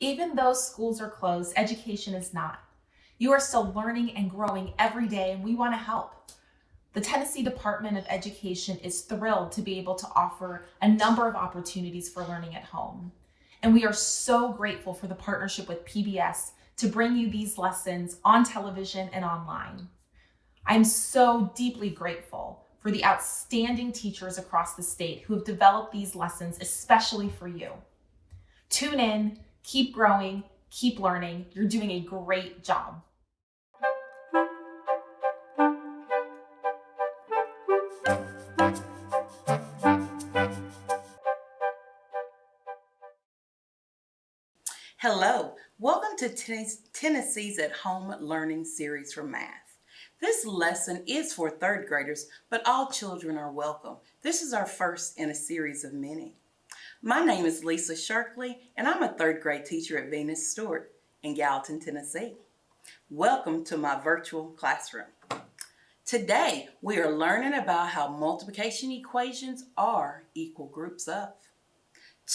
Even though schools are closed, education is not. You are still learning and growing every day, and we want to help. The Tennessee Department of Education is thrilled to be able to offer a number of opportunities for learning at home. And we are so grateful for the partnership with PBS to bring you these lessons on television and online. I'm so deeply grateful for the outstanding teachers across the state who have developed these lessons especially for you. Tune in, keep growing, keep learning. You're doing a great job. Hello, welcome to Tennessee's at Home Learning Series for Math. This lesson is for third graders, but all children are welcome. This is our first in a series of many. My name is Lisa Sharkley, and I'm a third grade teacher at Venus Stewart in Gallatin, Tennessee. Welcome to my virtual classroom. Today, we are learning about how multiplication equations are equal groups of.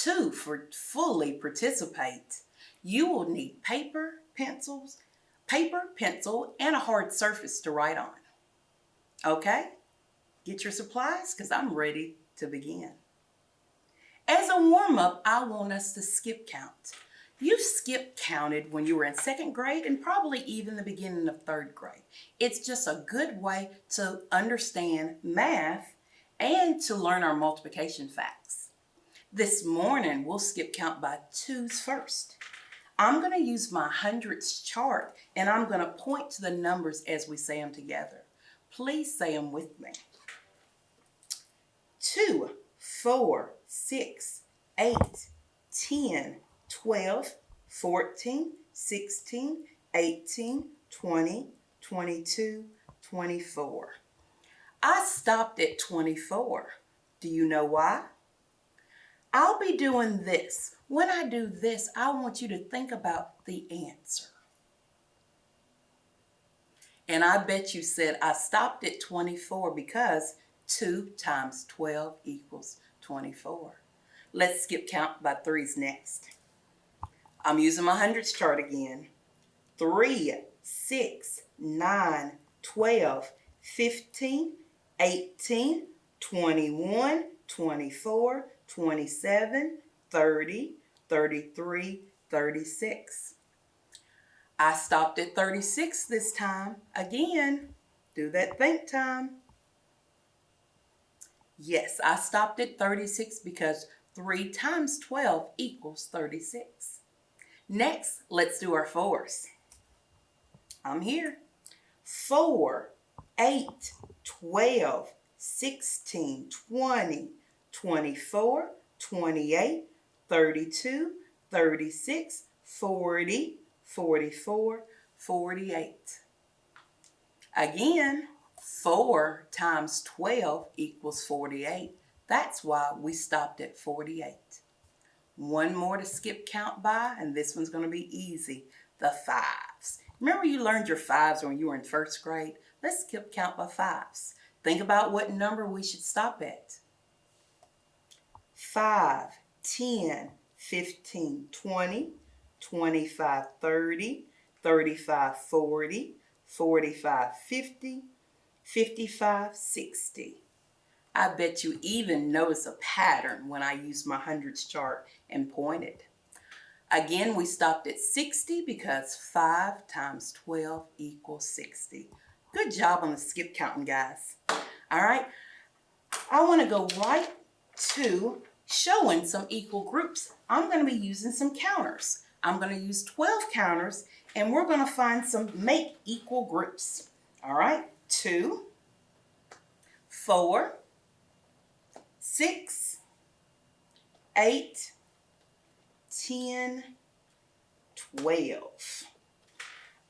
To fully participate, you will need paper, pencil, and a hard surface to write on. Okay? Get your supplies because I'm ready to begin. As a warm-up, I want us to skip count. You skip counted when you were in second grade and probably even the beginning of third grade. It's just a good way to understand math and to learn our multiplication facts. This morning, we'll skip count by twos first. I'm going to use my hundreds chart, and I'm going to point to the numbers as we say them together. Please say them with me. 2, 4, 6, 8, 10, 12, 14, 16, 18, 20, 22, 24. I stopped at 24. Do you know why? I'll be doing this. When I do this, I want you to think about the answer. And I bet you said I stopped at 24 because 2 times 12 equals 24. Let's skip count by threes next. I'm using my hundreds chart again. 3, 6, 9, 12, 15, 18, 21, 24, 27, 30, 33, 36. I stopped at 36 this time. Again, do that think time. Yes, I stopped at 36 because 3 times 12 equals 36. Next, let's do our fours. I'm here. 4, 8, 12, 16, 20, 24, 28, 32, 36, 40, 44, 48. Again, 4 times 12 equals 48. That's why we stopped at 48. One more to skip count by, and this one's going to be easy. The fives. Remember you learned your fives when you were in first grade? Let's skip count by fives. Think about what number we should stop at. 5, 10, 15, 20, 25, 30, 35, 40, 45, 50, 55, 60. I bet you even notice a pattern when I use my hundreds chart and pointed. Again, we stopped at 60 because 5 times 12 equals 60. Good job on the skip counting, guys. All right, I want to go right to showing some equal groups. I'm going to be using some counters. I'm going to use 12 counters, and we're going to find some make equal groups. All right, 2, 4, 6, 8, 10, 12.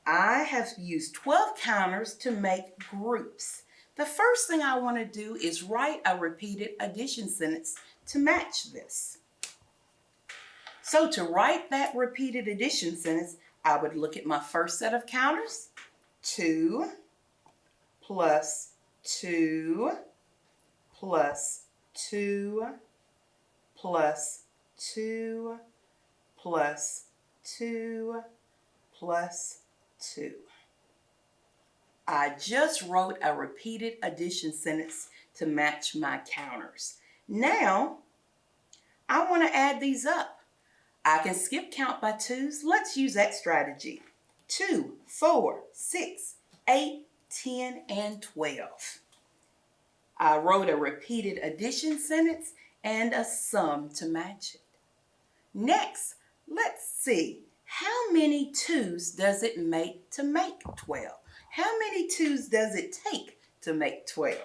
I have used 12 counters to make groups. The first thing I want to do is write a repeated addition sentence to match this. So to write that repeated addition sentence, I would look at my first set of counters. 2 plus 2 plus 2 plus 2 plus 2 plus 2. I just wrote a repeated addition sentence to match my counters. Now, I want to add these up. I can skip count by twos. Let's use that strategy. 2, 4, 6, 8, 10, and 12. I wrote a repeated addition sentence and a sum to match it. Next, let's see. How many twos does it make to make 12? How many twos does it take to make 12?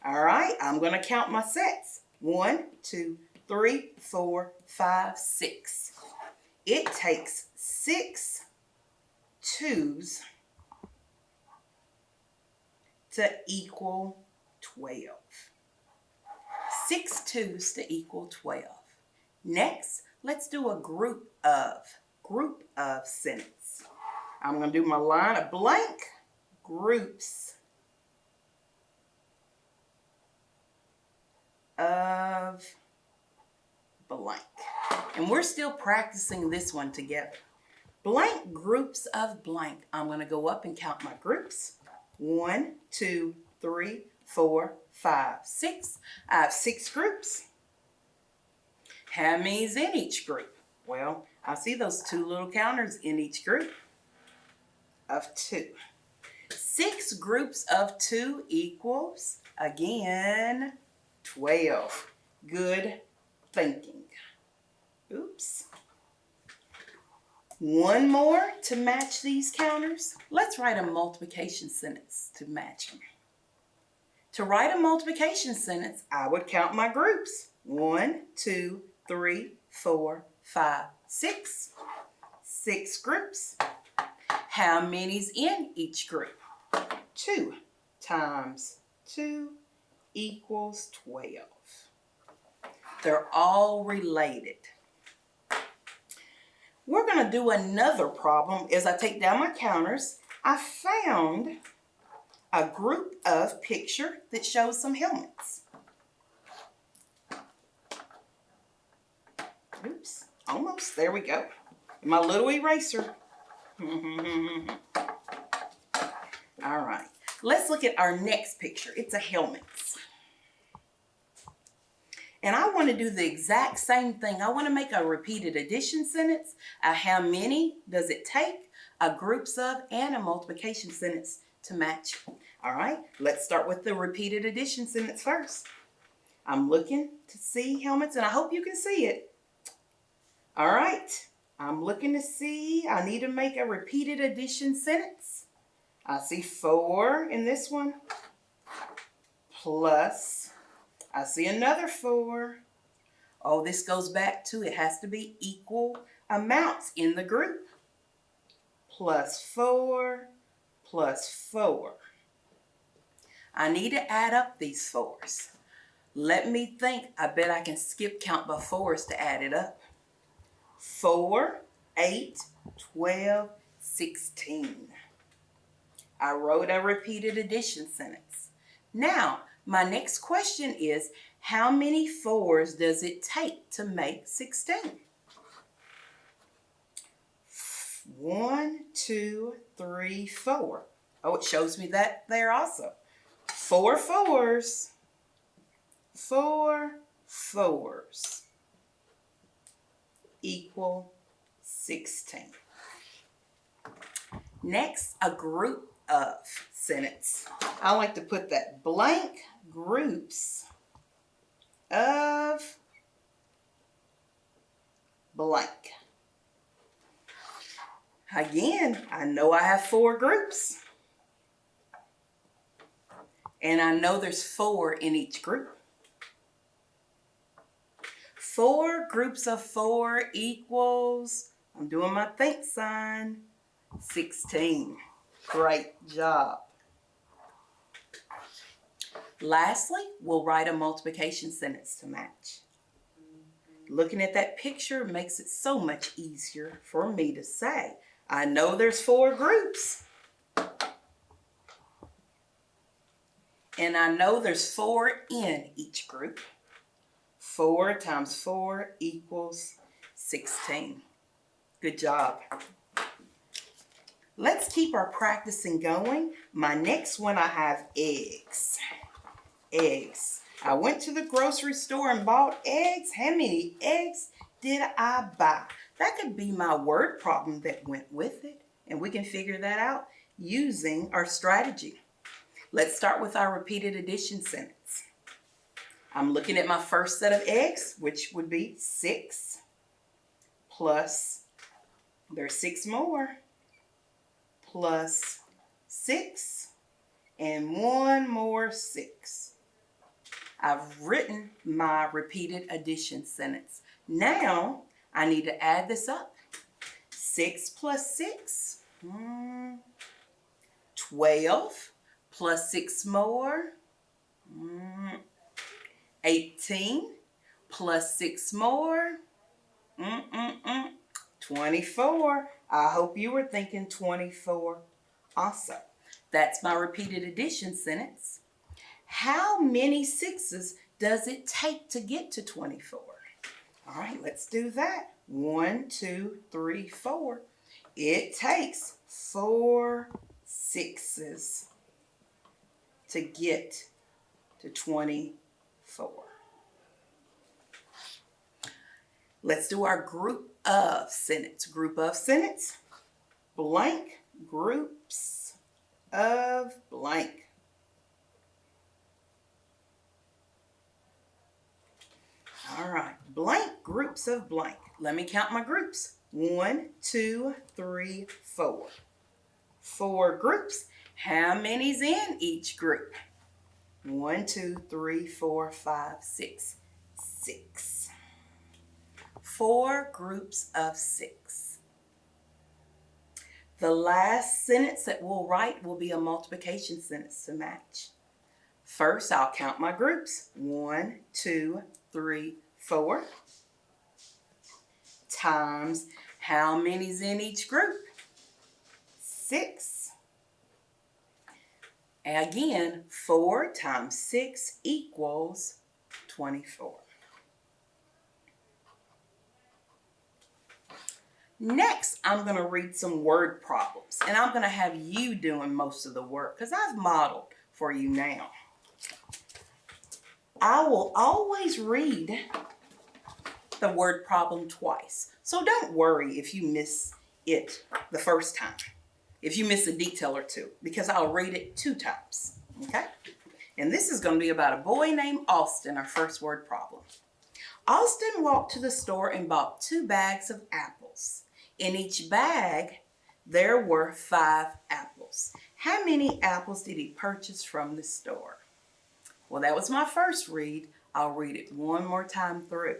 All right, I'm going to count my sets. 1, 2, 3, 4, 5, 6. It takes 6 twos to equal 12. 6 twos to equal 12. Next, let's do a group of sentence. I'm going to do my line of blank groups of blank. And we're still practicing this one together. Blank groups of blank. I'm going to go up and count my groups. 1, 2, 3, 4, 5, 6. I have 6 groups. How many is in each group? Well, I see those 2 little counters in each group of 2. 6 groups of 2 equals, again, 12. Good thinking. Oops. One more to match these counters. Let's write a multiplication sentence to match them. To write a multiplication sentence, I would count my groups. 1, 2, 3, 4, 5, 6. 6 groups. How many's in each group? 2 times 2 equals 12. They're all related. We're going to do another problem. As I take down my counters, I found a group of picture that shows some helmets. Oops, almost. There we go. My little eraser. All right. Let's look at our next picture. It's a helmet. And I want to do the exact same thing. I want to make a repeated addition sentence, a how many does it take, a groups of, and a multiplication sentence to match. All right, let's start with the repeated addition sentence first. I'm looking to see helmets, and I hope you can see it. All right, I'm looking to see. I need to make a repeated addition sentence. I see 4 in this one, plus I see another 4. Oh, this goes back to it has to be equal amounts in the group. Plus 4, plus 4. I need to add up these 4s. Let me think. I bet I can skip count by 4s to add it up. 4, 8, 12, 16. I wrote a repeated addition sentence. Now, my next question is, how many 4s does it take to make 16? 1, 2, 3, 4. Oh, it shows me that there also. 4 4s. 4 4s equal 16. Next, a group of sentence. I like to put that blank groups of blank. Again, I know I have 4 groups. And I know there's 4 in each group. 4 groups of 4 equals, I'm doing my think sign, 16. Great job. Lastly, we'll write a multiplication sentence to match. Looking at that picture makes it so much easier for me to say. I know there's 4 groups. And I know there's 4 in each group. 4 times 4 equals 16. Good job. Let's keep our practicing going. My next one, I have eggs. Eggs. I went to the grocery store and bought eggs. How many eggs did I buy? That could be my word problem that went with it. And we can figure that out using our strategy. Let's start with our repeated addition sentence. I'm looking at my first set of eggs, which would be 6 plus, there's 6 more, plus 6 and 1 more 6. I've written my repeated addition sentence. Now I need to add this up. 6 plus 6, 12 plus 6 more, 18 plus 6 more, 24. I hope you were thinking 24 also. That's my repeated addition sentence. How many 6s does it take to get to 24? All right, let's do that. 1, 2, 3, 4. It takes 4 6s to get to 24. Let's do our group of sentence. Group of sentence, blank, groups of blank. All right, blank, groups of blank. Let me count my groups. 1, 2, 3, 4. 4 groups. How many's in each group? 1, 2, 3, 4, 5, 6. 6. 4 groups of 6. The last sentence that we'll write will be a multiplication sentence to match. First, I'll count my groups. 1, 2, 3, 4. Times how many's in each group? 6. Again, 4 times 6 equals 24. Next, I'm going to read some word problems, and I'm going to have you doing most of the work because I've modeled for you now. I will always read the word problem twice, so don't worry if you miss it the first time, if you miss a detail or two, because I'll read it 2 times, okay? And this is going to be about a boy named Austin, our first word problem. Austin walked to the store and bought 2 bags of apples. In each bag, there were 5 apples. How many apples did he purchase from the store? Well, that was my first read. I'll read it one more time through.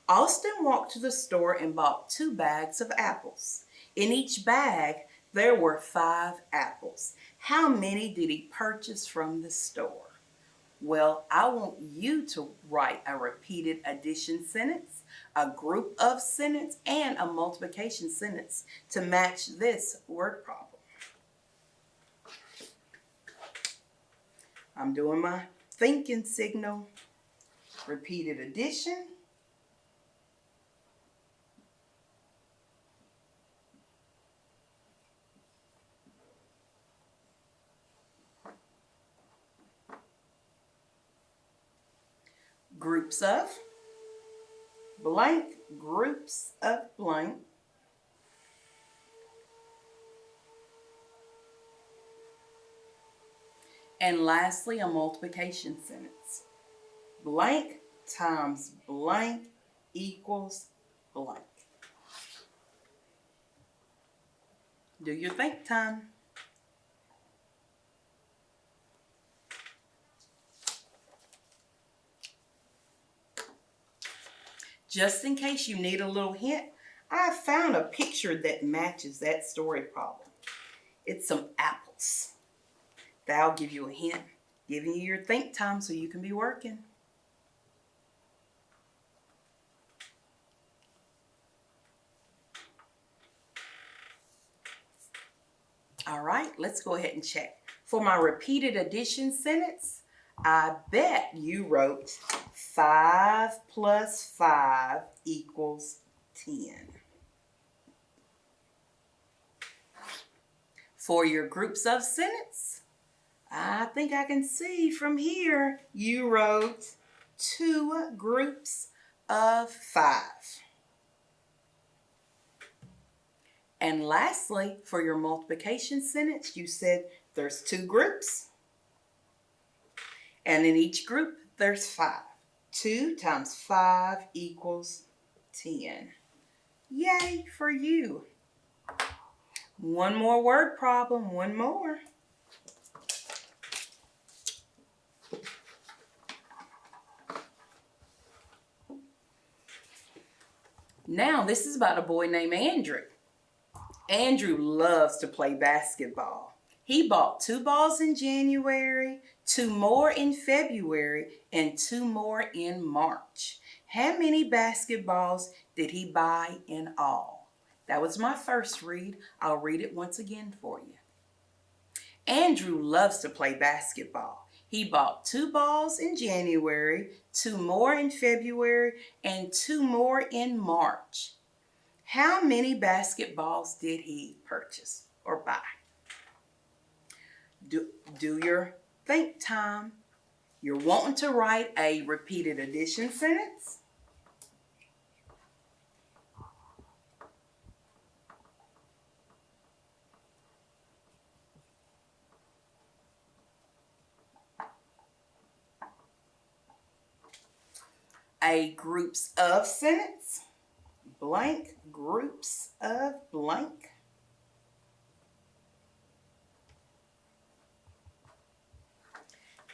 Austin walked to the store and bought 2 bags of apples. In each bag, there were 5 apples. How many did he purchase from the store? Well, I want you to write a repeated addition sentence, a group of sentence, and a multiplication sentence to match this word problem. I'm doing my thinking signal. Repeated addition. Groups of blank, groups of blank. And lastly, a multiplication sentence. Blank times blank equals blank. Do your think time. Just in case you need a little hint, I found a picture that matches that story problem. It's some apples. That'll give you a hint, giving you your think time so you can be working. All right, let's go ahead and check. For my repeated addition sentence, I bet you wrote 5 plus 5 equals 10. For your groups of sentence, I think I can see from here you wrote 2 groups of 5. And lastly, for your multiplication sentence, you said there's 2 groups. And in each group, there's 5. 2 times 5 equals 10. Yay for you. One more word problem, one more. Now, this is about a boy named Andrew. Andrew loves to play basketball. He bought 2 balls in January, 2 more in February, and 2 more in March. How many basketballs did he buy in all? That was my first read. I'll read it once again for you. Andrew loves to play basketball. He bought 2 balls in January, 2 more in February, and 2 more in March. How many basketballs did he purchase or buy? Do your think time. You're wanting to write a repeated addition sentence. A groups of sentence, blank, groups of blank.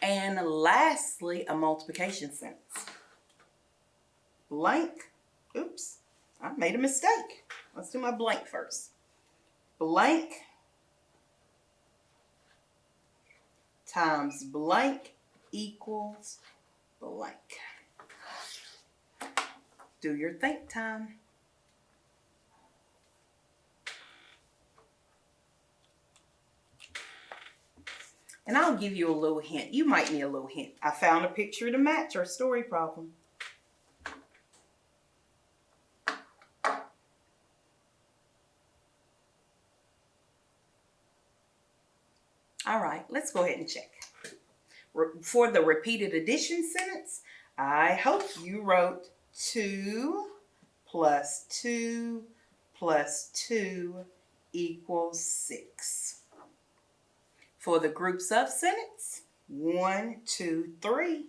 And lastly, a multiplication sentence. Blank, oops, I made a mistake. Let's do my blank first. Blank times blank equals blank. Do your think time. And I'll give you a little hint. You might need a little hint. I found a picture to match our story problem. All right, let's go ahead and check. For the repeated addition sentence, I hope you wrote 2 plus 2 plus 2 equals 6. For the groups of sentence, 1, 2, 3.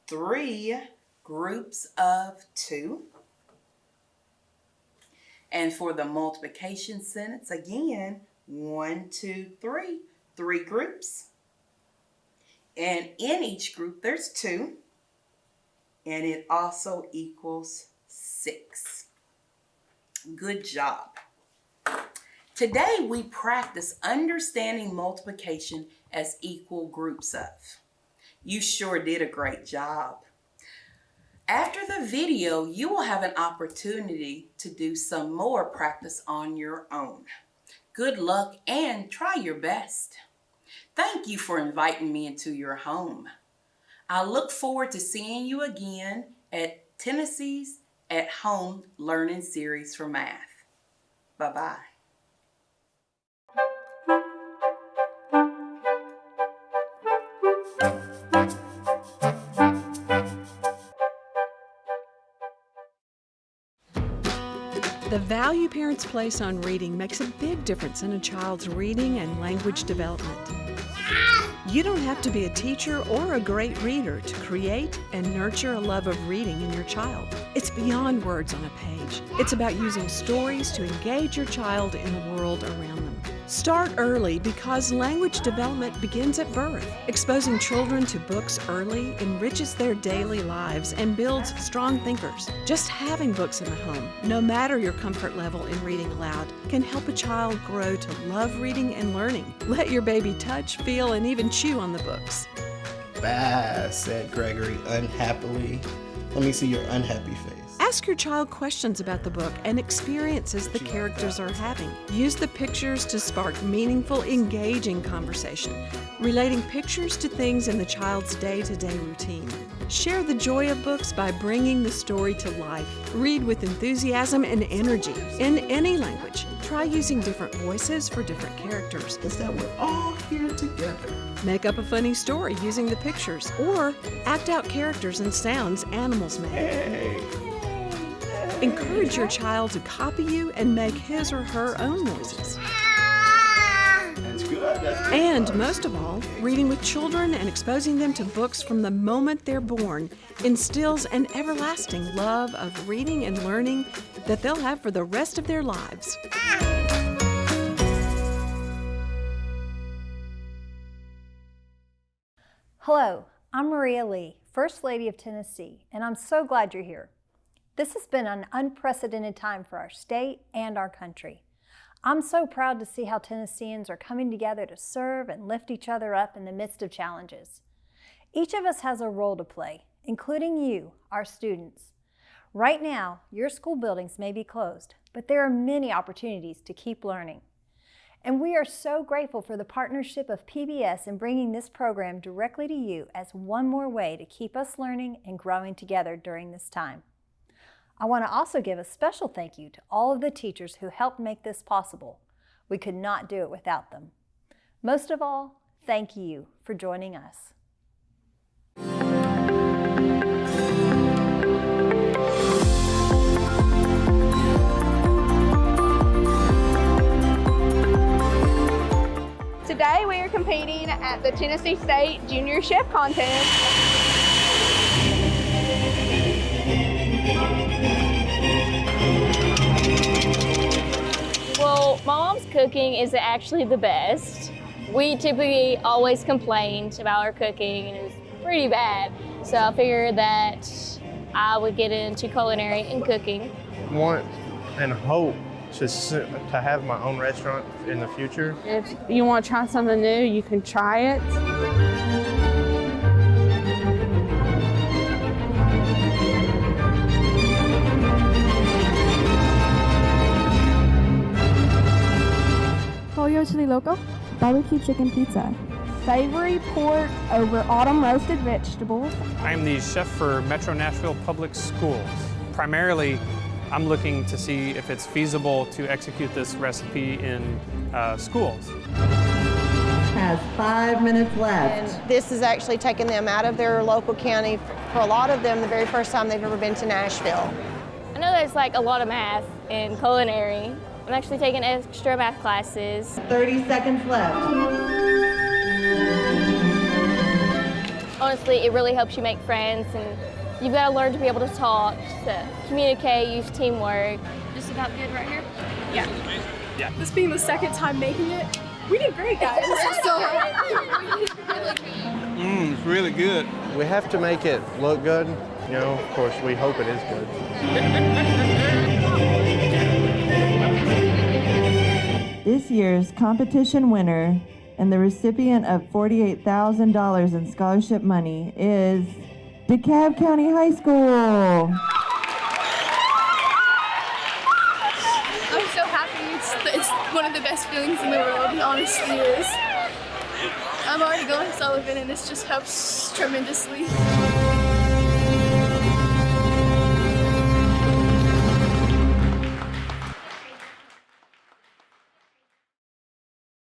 3 groups of 2. And for the multiplication sentence, again, 1, 2, 3. 3 groups. And in each group, there's 2. And it also equals 6. Good job. Today we practice understanding multiplication as equal groups of. You sure did a great job. After the video, you will have an opportunity to do some more practice on your own. Good luck and try your best. Thank you for inviting me into your home. I look forward to seeing you again at Tennessee's At Home Learning Series for Math. Bye-bye. The value parents place on reading makes a big difference in a child's reading and language development. You don't have to be a teacher or a great reader to create and nurture a love of reading in your child. It's beyond words on a page. It's about using stories to engage your child in the world around them. Start early because language development begins at birth. Exposing children to books early enriches their daily lives and builds strong thinkers. Just having books in the home, no matter your comfort level in reading aloud, can help a child grow to love reading and learning. Let your baby touch, feel, and even chew on the books. Bah, said Gregory unhappily. Let me see your unhappy face. Ask your child questions about the book and experiences the characters are having. Use the pictures to spark meaningful, engaging conversation, relating pictures to things in the child's day-to-day routine. Share the joy of books by bringing the story to life. Read with enthusiasm and energy in any language. Try using different voices for different characters. Is that we're all here together. Make up a funny story using the pictures, or act out characters and sounds animals make. Hey. Encourage your child to copy you and make his or her own noises. That's good. That's good. And most of all, reading with children and exposing them to books from the moment they're born instills an everlasting love of reading and learning that they'll have for the rest of their lives. Hello, I'm Maria Lee, First Lady of Tennessee, and I'm so glad you're here. This has been an unprecedented time for our state and our country. I'm so proud to see how Tennesseans are coming together to serve and lift each other up in the midst of challenges. Each of us has a role to play, including you, our students. Right now, your school buildings may be closed, but there are many opportunities to keep learning. And we are so grateful for the partnership of PBS in bringing this program directly to you as one more way to keep us learning and growing together during this time. I want to also give a special thank you to all of the teachers who helped make this possible. We could not do it without them. Most of all, thank you for joining us. Today we are competing at the Tennessee State Junior Chef Contest. Well, my mom's cooking is actually the best. We typically always complained about our cooking and it was pretty bad. So I figured that I would get into culinary and cooking. Want and hope to have my own restaurant in the future. If you want to try something new, you can try it. Pollo Chili Loco, barbecue chicken pizza, savory pork over autumn roasted vegetables. I'm the chef for Metro Nashville Public Schools. Primarily, I'm looking to see if it's feasible to execute this recipe in schools. Has 5 minutes left. And this is actually taking them out of their local county. For a lot of them, the very first time they've ever been to Nashville. I know there's like a lot of math in culinary. I'm actually taking extra math classes. 30 seconds left. Honestly, it really helps you make friends, and you've got to learn to be able to talk, to communicate, use teamwork. Just about good right here? Yeah. This being the second time making it, we did great, guys. It's really good. We have to make it look good. You know, of course, we hope it is good. This year's competition winner and the recipient of $48,000 in scholarship money is DeKalb County High School. I'm so happy. It's one of the best feelings in the world. It honestly is. I'm already going to Sullivan, and this just helps tremendously.